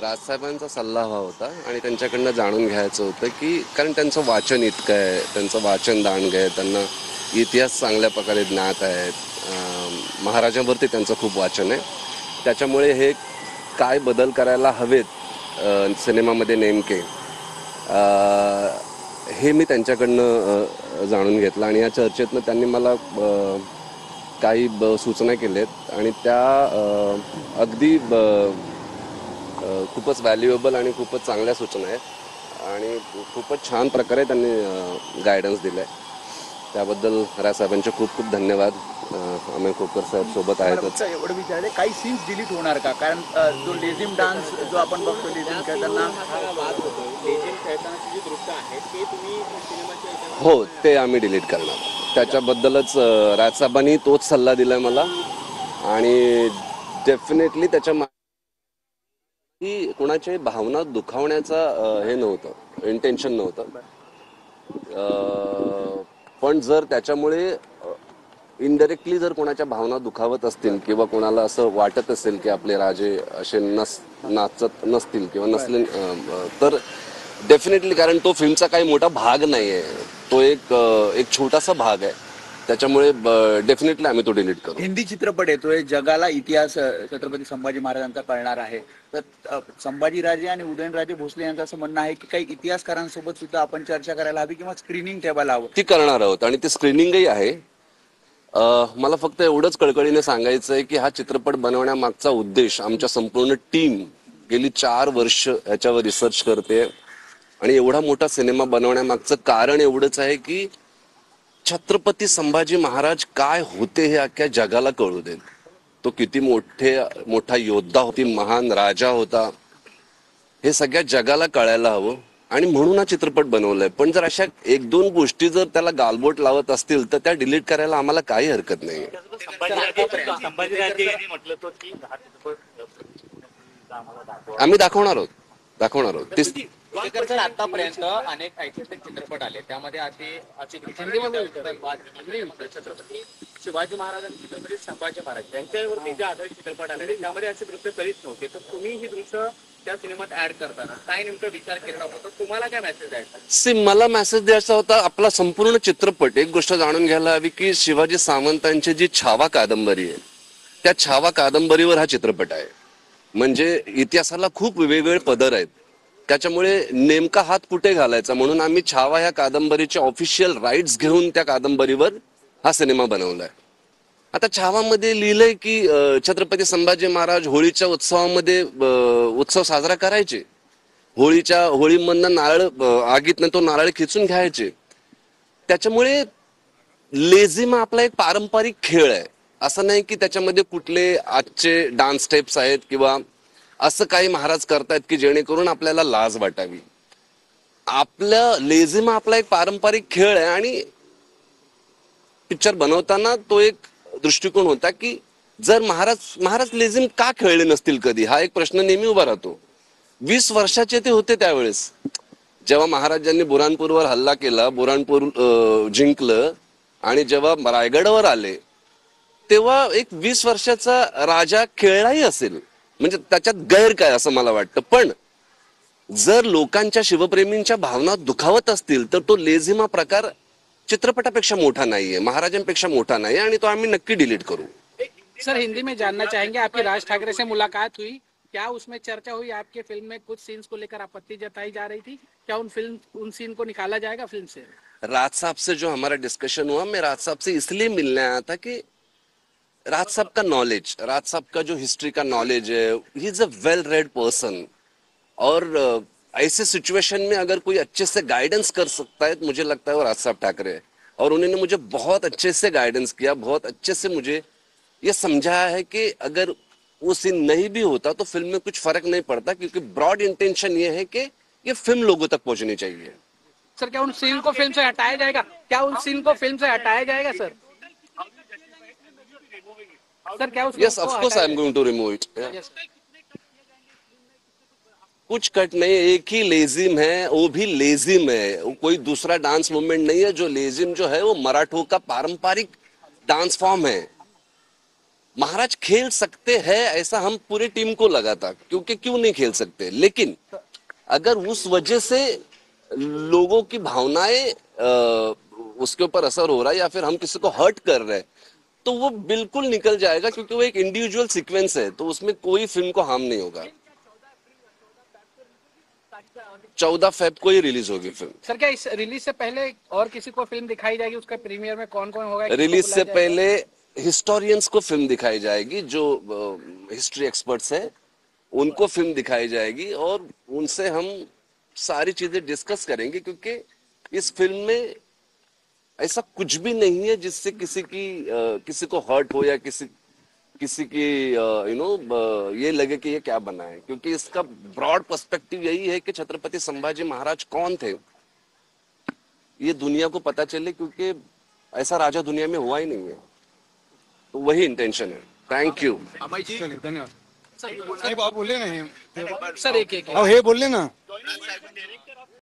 राजसाहेबांचा सल्ला हवा होता आणि त्यांच्याकडनं जाणून घ्यायचं होतं की कारण त्यांचं वाचन इतकं आहे, त्यांचं वाचन दांडगं आहे, त्यांना इतिहास चांगल्या प्रकारे ज्ञात आहेत, महाराजांवरती त्यांचं खूप वाचन आहे. त्याच्यामुळे हे काय बदल करायला हवेत सिनेमामध्ये नेमके, हे मी त्यांच्याकडनं जाणून घेतलं आणि या चर्चेतनं त्यांनी मला काही सूचना केल्यात आणि त्या अगदी खूपच व्हॅल्युएबल आणि खूपच चांगल्या सूचना आहेत आणि खूपच छान प्रकारे त्यांनी गायडन्स दिलं आहे. त्याबद्दल राजसाहेबांचे खूप खूप धन्यवाद. अमय खोकर साहेब सोबत आहेतच. एवढं विचारले काही सीन्स डिलीट होणार का? कारण जो लेझिम डान्स जो आपण बघतो लेझिम खेळताना लेझिम खेळतानाची जी दृश्य आहेत ते तुम्ही सिनेमाच्या हो, ते आम्ही डिलीट करणार. त्याच्याबद्दलच राजसाहेबांनी तोच सल्ला दिलाय मला आणि डेफिनेटली त्याच्या की कोणाच्या भावना दुखावण्याचा हे नव्हतं, इंटेन्शन नव्हतं. पण जर त्याच्यामुळे इनडायरेक्टली जर कोणाच्या भावना दुखावत असतील किंवा कोणाला असं वाटत असेल की आपले राजे असे नाचत नसतील किंवा नसले, तर डेफिनेटली, कारण तो फिल्मचा काही मोठा भाग नाही आहे, तो एक छोटासा भाग आहे. त्याच्यामुळे डेफिनेटली आम्ही तो डिलीट करू. हिंदी चित्रपट येतोय, जगाला इतिहास छत्रपती संभाजी महाराजांचा कळणार आहे. तर संभाजीराजे आणि उदयनराजे भोसले यांचं असं म्हणणं आहे की काही इतिहासकारांसोबत सुद्धा आपण चर्चा करायला हवी किंवा स्क्रीनिंग ठेवायला हवं. ती करणार आहोत आणि ते स्क्रीनिंगही आहे. मला फक्त एवढंच कळकळीने सांगायचं आहे की हा चित्रपट बनवण्यामागचा उद्देश, आमच्या संपूर्ण टीम गेली 4 वर्ष ह्याच्यावर रिसर्च करते आणि एवढा मोठा सिनेमा बनवण्यामागचं कारण एवढंच आहे की छत्रपती संभाजी महाराज काय होते हे अख्ख्या जगाला कळू देत. तो किती मोठा योद्धा होती, महान राजा होता, हे सगळ्या जगाला कळायला हवं आणि म्हणून हा चित्रपट बनवलाय. पण जर अशा 1-2 गोष्टी जर त्याला गालबोट लावत असतील तर त्या डिलीट करायला आम्हाला काही हरकत नाही. संभाजीराजे यांनी म्हटलं होतं की आम्ही दाखवणार आहोत सर आतापर्यंत अनेक ऐतिहासिक चित्रपट आले, त्यामध्ये असे छत्रपती शिवाजी महाराज आणि छत्रपती संभाजी महाराज यांच्यावरती जे आधारित चित्रपट आले त्यामध्ये असे दृश्य कधीच नव्हते. तर तुम्ही ही दृश्य त्या सिनेमात ऍड करताना काय नेमकं विचार केला होता? तुम्हाला काय मेसेज द्यायचा? मला मेसेज द्यायचा होता, आपला संपूर्ण चित्रपट एक गोष्ट जाणून घ्यायला हवी की शिवाजी सावंतांची जी छावा कादंबरी आहे त्या छावा कादंबरीवर हा चित्रपट आहे. म्हणजे इतिहासाला खूप वेगवेगळे पदर आहेत, त्याच्यामुळे नेमका हात कुठे घालायचा म्हणून आम्ही छावा ह्या कादंबरीचे ऑफिशियल राईट्स घेऊन त्या कादंबरीवर हा सिनेमा बनवलाय. आता छावामध्ये लिहिलंय की छत्रपती संभाजी महाराज होळीच्या उत्सवामध्ये उत्सव साजरा करायचे, होळीमधनं नारळ, आगीतनं तो नारळ खिचून घ्यायचे. त्याच्यामुळे लेझिम आपला एक पारंपरिक खेळ आहे. असं नाही की त्याच्यामध्ये कुठले आजचे डान्स स्टेप्स आहेत किंवा असं काही महाराज करतायत की जेणेकरून आपल्याला लाज वाटावी. आपलं लेझिम आपला एक पारंपरिक खेळ आहे आणि पिक्चर बनवताना तो एक दृष्टिकोन होता की जर महाराज लेझिम का खेळले नसतील कधी, हा एक प्रश्न नेहमी उभा राहतो. 20 वर्षाचे ते होते त्यावेळेस जेव्हा महाराजांनी बुऱ्हाणपूरवर हल्ला केला, बुऱ्हाणपूर जिंकलं आणि जेव्हा रायगडावर आले तेव्हा एक 20 वर्षाचा राजा खेळलाही असेल, म्हणजे त्याच्यात गैर काय असं मला वाटतं. पण जर लोकांच्या शिवप्रेमींच्या भावना दुखावत असतील तर तो लेझिमा प्रकार चित्रपटापेक्षा मोठा नाहीये, महाराजांपेक्षा मोठा नाही आणि तो आम्ही नक्की डिलीट करू. सर हिंदी में जानना चाहेंगे, आपकी राज ठाकरे से मुलाकात हुई, क्या उसमें चर्चा हुई? आपके फिल्म में कुछ सीन्स को लेकर आपत्ति जताई जा रही थी, क्या उन सीन को निकाला जाएगा फिल्म से? राज साहब से जो हमारा डिस्कशन हुआ, मैं राज साहब से इसलिए मिलने आया था कि राज साहब का नॉलेज, राज साहब का जो हिस्ट्री का नॉलेज है, he is a well read person और ऐसे सिचुएशन में अगर कोई अच्छे से गाइडेंस कर सकता है तो मुझे लगता है वो राज साहब ठाकरे है. और उन्होंने मुझे बहुत अच्छे से गाइडेंस किया, बहुत अच्छे से मुझे ये समझाया है कि अगर वो सीन नहीं भी होता तो फिल्म में कुछ फर्क नहीं पड़ता, क्योंकि ब्रॉड इंटेंशन ये है कि ये फिल्म लोगों तक पहुंचनी चाहिए. सर क्या उन सीन को फिल्म से हटाया जाएगा? क्या उन सीन को फिल्म से हटाया जाएगा सर? सर क्या उसको yes, of course I am going to remove it. कुछ कट नहीं, एक ही लेजिम है, वो भी लेजिम है, वो कोई दूसरा डांस मूवमेंट नहीं है. जो लेजिम जो है वो मराठों का पारंपरिक डांस फॉर्म है. महाराज खेल सकते हैं ऐसा हम पूरी टीम को लगा था, क्योंकि क्यों नहीं खेल सकते, लेकिन अगर उस वजह से लोगों की भावनाएं उसके ऊपर असर हो रहा है या फिर हम किसी को हर्ट कर रहे हैं, तो वो बिल्कुल निकल जाएगा, क्योंकि वो एक इंडिविजुअल सीक्वेंस है, तो उसमें कोई फिल्म को हार्म नहीं होगा। 14 फेब को ही रिलीज होगी फिल्म। सर क्या इस रिलीज से पहले और किसी को फिल्म दिखाई जाएगी, उसका प्रीमियर में कौन कौन होगा, किसको रिलीज से बुलाया जाएगा? पहले हिस्टोरियंस को फिल्म दिखाई जाएगी, जो हिस्ट्री एक्सपर्ट्स हैं उनको फिल्म दिखाई जाएगी, और उनसे हम सारी चीजें डिस्कस करेंगे, क्योंकि इस फिल्म में ऐसा कुछ भी नहीं है जिससे किसी को हर्ट हो या किसी की ये लगे कि ये क्या बना है, क्योंकि इसका ब्रॉड पर्सपेक्टिव यही है कि छत्रपति संभाजी महाराज कौन थे, ये दुनिया को पता चले, क्योंकि ऐसा राजा दुनिया में हुआ ही नहीं है, तो वही इंटेंशन है। Thank you. अभय जी, धन्यवाद। नाही बाबा बोलले ना हे. सर एक एक अहो हे बोलले ना.